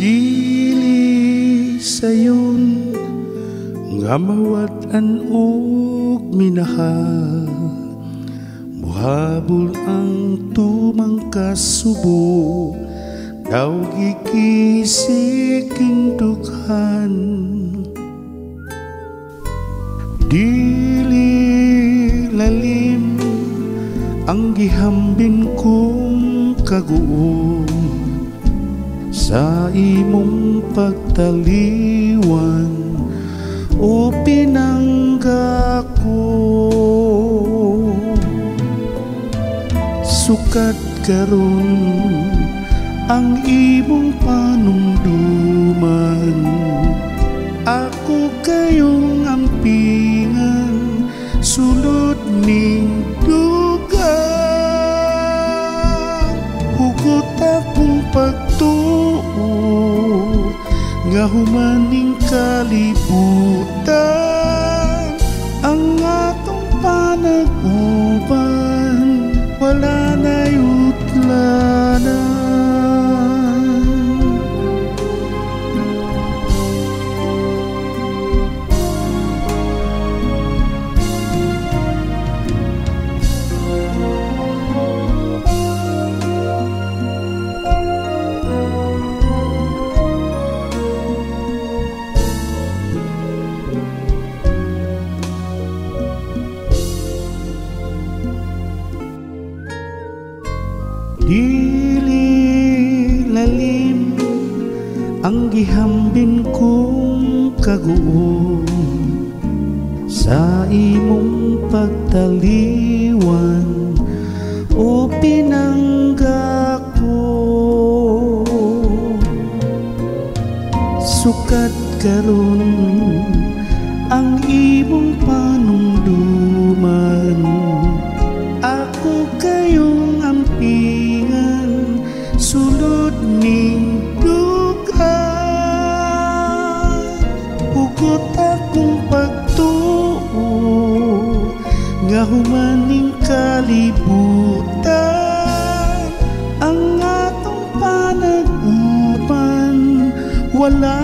Dili sayon nga mawat-an og minahal, muhabol ang tumang kasubo, daw gikisiking dughan. Dili lalim ang gihambin kong kaguom sa imong pagtaliwan o pinangga ko. Sukat karon ang imong panumduman, ako kayong ampingan sulod ning dugang. Hugot akong pagtuo nga humaning kalibutan, ang atong panag-uban wala na yutlanan. Dili lalim ang gihambin kong kaguom sa imong pagtaliwan o pinangga ko. Sukat karon ang imong panumduman, ako kayong ampingan sulod ning dugang. Hugot akong pagtuo nga humaning kalibutan, ang atong panag-uban wala